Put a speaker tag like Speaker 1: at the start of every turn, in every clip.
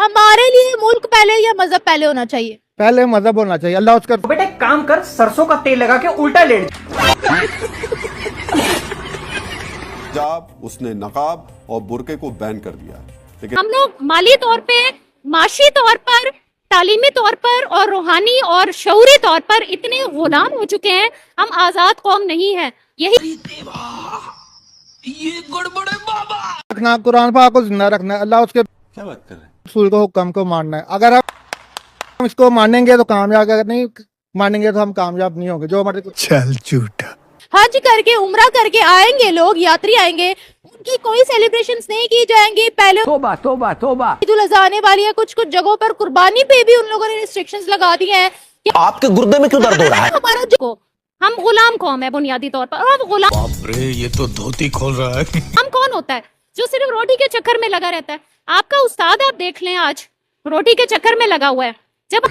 Speaker 1: हमारे लिए मुल्क पहले या मजहब पहले होना चाहिए?
Speaker 2: पहले मजहब होना चाहिए। अल्लाह उसका
Speaker 3: बेटे काम कर, सरसों का तेल लगा के उल्टा लेट
Speaker 4: हिजाब, उसने नकाब और बुरके को बैन कर दिया। लेकिन
Speaker 1: हम लोग माली तौर पे, माशी तौर पर, तालीमी तौर पर और रूहानी और शऊरी तौर पर इतने गुलाम हो चुके हैं, हम आजाद कौम नहीं है। यही
Speaker 2: रखना, कुरान पाक को जिंदा रखना है। अल्लाह उसके
Speaker 4: क्या बात कर रहे हैं?
Speaker 2: रसूल को हुक्म को मानना है। अगर हम इसको मानेंगे तो कामयाब, अगर नहीं मानेंगे तो हम कामयाब नहीं होंगे। जो हमारे
Speaker 5: चल झूठा।
Speaker 1: हज करके उम्रा करके आएंगे लोग, यात्री आएंगे, उनकी कोई सेलिब्रेशंस नहीं की जाएंगी। पहले
Speaker 3: तोबा तोबा तोबा।
Speaker 1: ईद उल अज़हा आने वाली है, कुछ कुछ जगहों पर कुर्बानी पे भी उन लोगों ने रिस्ट्रिक्शंस लगा दी हैं।
Speaker 6: आपके गुर्दे में क्यों दर्द हो रहा है?
Speaker 1: हमारा जो हम गुलाम कौम है बुनियादी तौर पर। और हम गुलाम,
Speaker 5: बाप रे, ये तो धोती खोल रहा है।
Speaker 1: हम कौन होता है जो सिर्फ रोटी के चक्कर में लगा रहता है? आपका उस्ताद आप देख लें, आज रोटी के चक्कर में लगा हुआ है। जब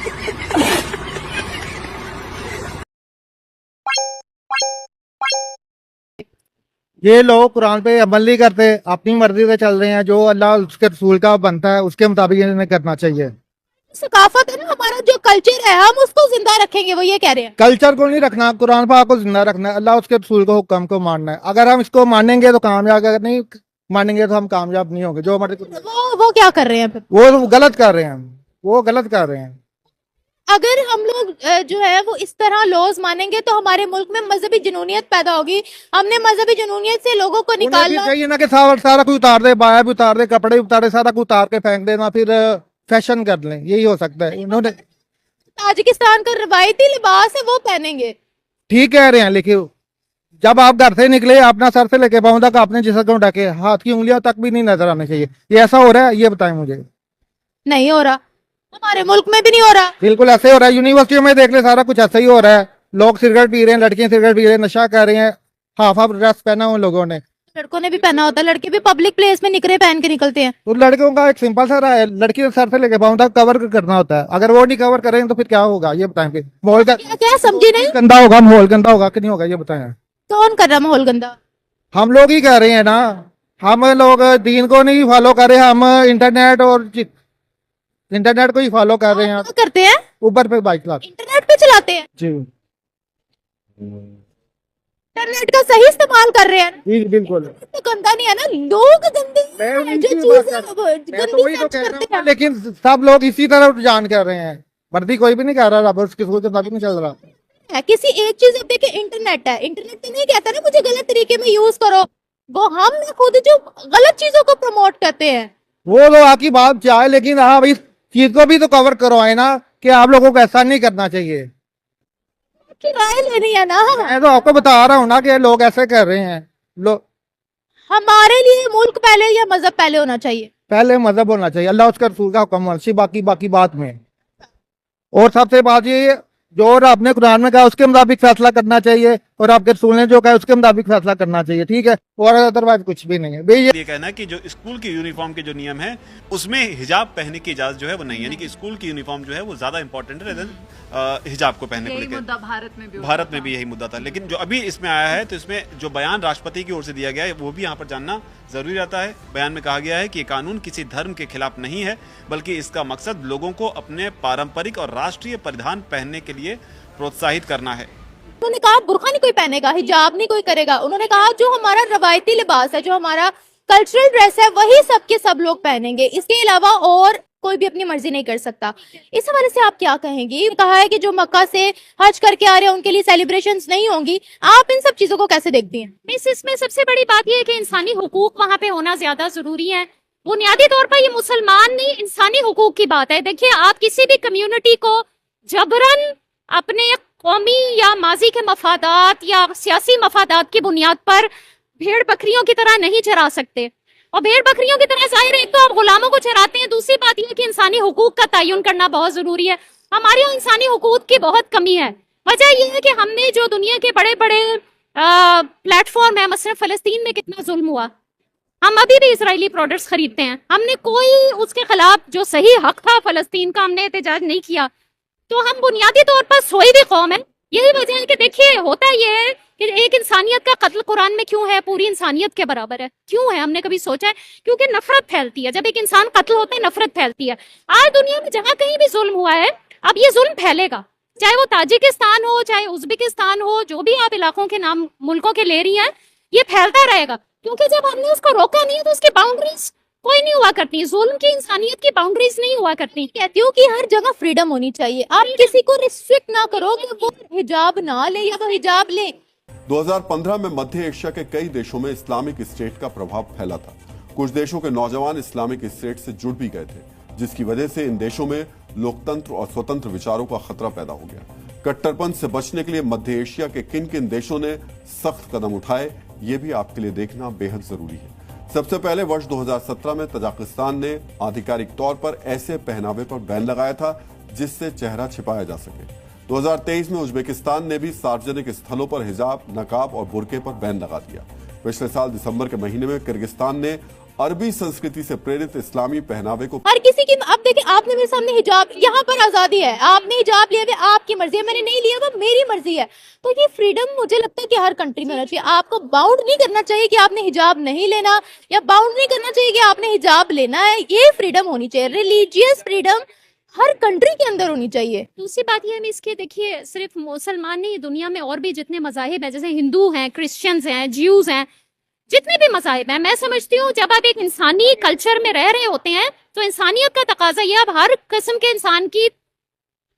Speaker 2: ये लोग कुरान पे अमल नहीं करते, अपनी मर्जी से चल रहे हैं। जो अल्लाह उसके रसूल का बनता है उसके मुताबिक इन्हें करना चाहिए।
Speaker 1: सकाफत है ना, हमारा जो कल्चर है, हम उसको जिंदा रखेंगे, वो ये कह रहे हैं।
Speaker 2: कल्चर को नहीं रखना, कुरान पाक को जिंदा रखना है। अल्लाह उसके रसूल को हुक्म को मानना है। अगर हम इसको मानेंगे तो कामयाब, अगर नहीं मानेंगे तो हम कामयाब नहीं होंगे। जो हमारे
Speaker 1: वो क्या कर रहे हैं फिर?
Speaker 2: वो गलत कर रहे हैं, वो गलत कर रहे हैं।
Speaker 1: अगर हम लोग जो है वो इस तरह लॉज मानेंगे तो हमारे मुल्क में मजहबी जुनूनियत पैदा होगी। हमने मजहबी जुनूनियत से लोगों को
Speaker 2: उन्हें भी
Speaker 1: निकालना
Speaker 2: चाहिए ना कि सारा कुछ उतार दे, बाया भी उतार दे, कपड़े भी उतार दे, सारा कुछ उतार के फेंक देना, फिर फैशन कर लें। यही हो सकता है। इन्होंने
Speaker 1: ताजिकिस्तान का रवायती लिबास है वो पहनेंगे।
Speaker 2: ठीक कह रहे हैं, लेकिन जब आप घर से निकले अपना सर से लेके पाँव तक आपने जिसम को ढके, हाथ की उंगलियां तक भी नहीं नजर आने चाहिए। ये ऐसा हो रहा है? ये बताएं मुझे।
Speaker 1: नहीं हो रहा, हमारे मुल्क में भी नहीं हो रहा।
Speaker 2: बिल्कुल ऐसे हो रहा है। यूनिवर्सिटियों में देख ले, सारा कुछ ऐसा ही हो रहा है। लोग सिगरेट पी रहे हैं, लड़कियां सिगरेट पी रहे हैं, नशा कर रहे हैं। हाफ हाफ ड्रेस पहना उन लोगों ने।
Speaker 1: लड़कों ने भी पहना होता है, लड़के भी पब्लिक प्लेस में निकरे पहन के निकलते हैं।
Speaker 2: तो लड़कियों का एक सिंपल सा रहा है, लड़की सर से लेके पाँव तक कवर करना होता है। अगर वो नहीं कवर करेंगे तो फिर क्या होगा ये बताएं। फिर माहौल का
Speaker 1: क्या समझी नहीं?
Speaker 2: गंदा होगा, माहौल गंदा होगा कि नहीं होगा ये बताएं।
Speaker 1: कौन कर रहा माहौल गंदा?
Speaker 2: हम लोग ही कर रहे हैं ना। हम लोग दीन को नहीं फॉलो कर रहे, हम इंटरनेट को ही फॉलो कर रहे हैं।
Speaker 1: क्या करते हैं?
Speaker 2: ऊपर पे बाइक चलाते
Speaker 1: इंटरनेट पे चलाते हैं,
Speaker 2: जी।
Speaker 1: इंटरनेट का सही इस्तेमाल कर रहे हैं।
Speaker 2: जी बिल्कुल।
Speaker 1: तो गंदा नहीं है ना, लोग गंदे
Speaker 2: मैं
Speaker 1: हैं,
Speaker 2: उन्हीं
Speaker 1: जो
Speaker 2: की बात
Speaker 1: चीजें
Speaker 2: मैं तो
Speaker 1: गंदी
Speaker 2: वही तो
Speaker 1: सर्च
Speaker 2: कह
Speaker 1: करते
Speaker 2: रहा हूँ,
Speaker 1: हैं।
Speaker 2: लेकिन सब लोग इसी तरह रुझान कर रहे हैं। वर्दी कोई भी नहीं कर रहा, रब उसकी सोच नहीं चल रहा
Speaker 1: है किसी एक चीज। अब देखिए इंटरनेट है, इंटरनेट तो नहीं कहता ना मुझे गलत तरीके में यूज करो। वो हम खुद जो गलत चीजों को प्रमोट करते हैं।
Speaker 2: वो लोग आपकी बात चाहे, लेकिन आप इस चीज को भी तो कवर करवाए ना कि आप लोगों को ऐसा नहीं करना चाहिए।
Speaker 1: की राय लेनी है ना।
Speaker 2: मैं तो आपको बता रहा हूँ ना कि लोग ऐसे कर रहे हैं। लोग
Speaker 1: हमारे लिए मुल्क पहले या मजहब पहले होना चाहिए?
Speaker 2: पहले मजहब होना चाहिए। अल्लाह उसका रसूल का हुक्म, बाकी बात में। और सबसे बात ये, जो रब ने कुरान में कहा उसके मुताबिक फैसला करना चाहिए, और आपके रसूल ने जो कहा उसके मुताबिक फैसला करना चाहिए। ठीक है, और अदरवाइज कुछ भी नहीं है भाई।
Speaker 7: ये कहना है कि जो स्कूल की यूनिफॉर्म के जो नियम है उसमें हिजाब पहनने की इजाजत जो है वो नहीं है, यानी कि स्कूल की यूनिफॉर्म जो है वो ज्यादा इंपॉर्टेंट है हिजाब को पहनने को लेकर। भारत में भी यही मुद्दा था। लेकिन जो अभी इसमें आया है, तो इसमें जो बयान राष्ट्रपति की ओर से दिया गया है वो भी यहाँ पर जानना जरूरी रहता है। बयान में कहा गया है कि ये कानून किसी धर्म के खिलाफ नहीं है, बल्कि इसका मकसद लोगों को अपने पारंपरिक और राष्ट्रीय परिधान पहनने के लिए प्रोत्साहित करना है।
Speaker 1: उन्होंने कहा बुर्का नहीं कोई पहनेगा, हिजाब नहीं कोई करेगा। उन्होंने कहा जो हमारा रवायती लिबास है, जो हमारा कल्चरल ड्रेस है, वही सब के सब लोग पहनेंगे। इसके अलावा और कोई भी अपनी मर्जी नहीं कर सकता। इस हवाले से आप क्या कहेंगी? कहा है कि जो मक्का से हज करके आ रहे हैं उनके लिए सेलिब्रेशंस नहीं होंगी। आप इन सब चीजों को कैसे देखती हैं? इसमें सबसे बड़ी बात यह है कि इंसानी हुकूक वहाँ पे होना ज्यादा जरूरी है। बुनियादी तौर पर ये मुसलमान नहीं, इंसानी हुकूक की बात है। देखिए, आप किसी भी कम्युनिटी को जबरन अपने कौमी या माजी के मफादात या सियासी मफादात की बुनियाद पर भेड़ बकरियों की तरह नहीं चरा सकते। और भेड़ बकरियों की तरह जाहिर है, एक तो आप गुलामों को चराते हैं, दूसरी बात यह कि इंसानी हुकूक का तयन करना बहुत जरूरी है। हमारे यहाँ इंसानी हुकूक की बहुत कमी है। वजह यह है कि हमने जो दुनिया के बड़े बड़े प्लेटफॉर्म है, मसलन फलस्तीन में कितना जुल्म हुआ, हम अभी भी इजरायली प्रोडक्ट्स खरीदते हैं। हमने कोई उसके खिलाफ जो सही हक था फलस्तीन का, हमने एहतजाज नहीं किया। तो हम बुनियादी तौर पर सोई भी कौम है। यही वजह है कि देखिए, होता यह है
Speaker 8: कि एक इंसानियत का कत्ल कुरान में क्यों है, पूरी इंसानियत के बराबर है, क्यों है? हमने कभी सोचा है? क्योंकि नफरत फैलती है, जब एक इंसान कत्ल होता है नफरत फैलती है। आज दुनिया में जहां कहीं भी जुल्म हुआ है, अब ये जुल्म फैलेगा, चाहे वो ताजिकिस्तान हो, चाहे उज्बेकिस्तान हो, जो भी आप इलाकों के नाम मुल्कों के ले रही हैं, ये फैलता रहेगा, क्योंकि जब हमने उसको रोका नहीं तो उसकी बाउंड्रीज कोई नहीं हुआ करती, जुल्म की इंसानियत की बाउंड्रीज नहीं हुआ करती।
Speaker 1: कहती हूँ कि हर जगह फ्रीडम होनी चाहिए, आप किसी को रिस्ट्रिक्ट ना करो कि वो हिजाब ना ले या वो हिजाब ले।
Speaker 4: 2015 में मध्य एशिया के कई देशों में इस्लामिक स्टेट का प्रभाव फैला था। कुछ देशों के नौजवान इस्लामिक स्टेट से जुड़ भी गए थे, जिसकी वजह से इन देशों में लोकतंत्र और स्वतंत्र विचारों का खतरा पैदा हो गया। कट्टरपंथ से बचने के लिए मध्य एशिया के किन किन देशों ने सख्त कदम उठाए, ये भी आपके लिए देखना बेहद जरूरी है। सबसे पहले वर्ष 2017 में तजाकिस्तान ने आधिकारिक तौर पर ऐसे पहनावे पर बैन लगाया था जिससे चेहरा छिपाया जा सके। 2023 में उज्बेकिस्तान ने भी सार्वजनिक स्थलों पर हिजाब, नकाब और बुर्के पर बैन लगा दिया। पिछले साल दिसंबर के महीने में किर्गिस्तान ने अरबी संस्कृति से प्रेरित इस्लामी पहनावे को
Speaker 1: हर किसी की, अब देखिए आपने मेरे सामने हिजाब, यहाँ पर आजादी है, आपने हिजाब लिया है, आपकी मर्जी है, मैंने नहीं लिया वो मेरी मर्जी है। तो ये फ्रीडम मुझे लगता है कि हर कंट्री में होना चाहिए। आपको बाउंड नहीं करना चाहिए कि आपने हिजाब नहीं लेना, या बाउंड नहीं करना चाहिए कि आपने हिजाब लेना है। ये फ्रीडम होनी चाहिए, रिलीजियस फ्रीडम हर कंट्री के अंदर होनी चाहिए।
Speaker 8: दूसरी बात ये है इसके, देखिए सिर्फ मुसलमान नहीं, दुनिया में और भी जितने मजाहिब हैं, जैसे हिंदू हैं, क्रिश्चियंस हैं, ज्यूज हैं, जितने भी मजाहिब हैं, मैं समझती हूँ जब आप एक इंसानी कल्चर में रह रहे होते हैं तो इंसानियत का तकाजा ये आप हर किस्म के इंसान की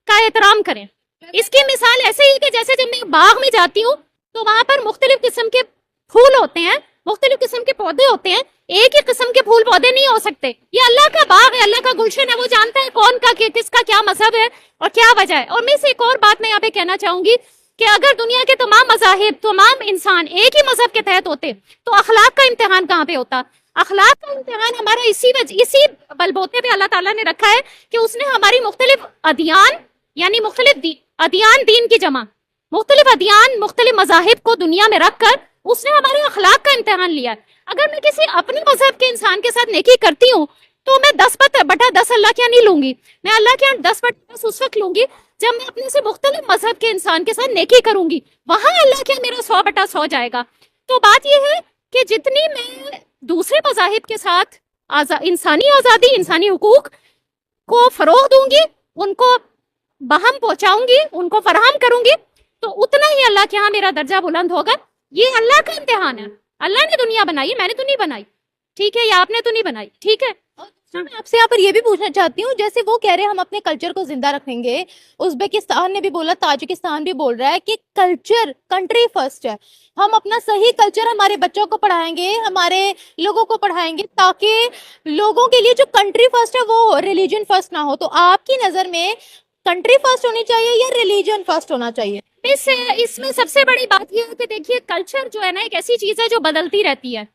Speaker 8: का एहतराम करें। इसकी मिसाल ऐसे ही कि जैसे जब मैं बाग में जाती हूँ तो वहां पर मुख्तलिफ किस्म के फूल होते हैं, मुख्तलिफ किस्म के पौधे होते हैं, एक ही किस्म के फूल पौधे नहीं हो सकते। ये अल्लाह का बाग है, अल्लाह का गुलशन है, वो जानता है कौन का किसका क्या मजहब है और क्या वजह है। और मैं से एक और बात मैं यहाँ पे कहना चाहूंगी कि अगर दुनिया के तमाम मजाहिब, तमाम इंसान एक ही मजहब के तहत होते तो अखलाक का इम्तिहान कहाँ पे होता? अखलाक का इम्तिहान हमारा इसी बलबोते पे अल्लाह ताला ने रखा है कि उसने हमारी मुख्तलिफ अदियान, यानी मुख्तलिफ अदियान, दीन की जमा, मुख्तलिफ अदियान, मुख्तलिफ मजाहिब को दुनिया में रखकर उसने हमारे अखलाक का इम्तिहान लिया। अगर मैं किसी अपने मजहब के इंसान के साथ नेकी करती हूँ तो मैं 10/10 अल्लाह के यहाँ नहीं लूंगी, मैं अल्लाह के यहाँ 10/10 उस वक्त लूंगी जब मैं अपने से मुख्तलिफ मजहब के इंसान के साथ नेकी करूंगी, वहां अल्लाह के मेरा 100/100 जाएगा। तो बात यह है कि जितनी मैं दूसरे मजाहिब के साथ इंसानी आजादी, इंसानी हुकूक को फरोग दूंगी, उनको बहम पहुंचाऊंगी, उनको फराहम करूंगी, तो उतना ही अल्लाह के यहाँ मेरा दर्जा बुलंद होगा। ये अल्लाह का इम्तिहान है। अल्लाह ने दुनिया बनाई है, मैंने तो नहीं बनाई, ठीक है, या आपने तो नहीं बनाई, ठीक है।
Speaker 1: मैं आपसे यहाँ पर ये भी पूछना चाहती हूँ, जैसे वो कह रहे हैं हम अपने कल्चर को जिंदा रखेंगे, उज्बेकिस्तान ने भी बोला, ताजिकिस्तान भी बोल रहा है कि कल्चर कंट्री फर्स्ट है, हम अपना सही कल्चर हमारे बच्चों को पढ़ाएंगे, हमारे लोगों को पढ़ाएंगे, ताकि लोगों के लिए जो कंट्री फर्स्ट है वो रिलीजन फर्स्ट ना हो। तो आपकी नजर में कंट्री फर्स्ट होनी चाहिए या रिलीजन फर्स्ट होना चाहिए?
Speaker 8: इसमें सबसे बड़ी बात यह है कि देखिए कल्चर जो है ना एक ऐसी चीज है जो बदलती रहती है।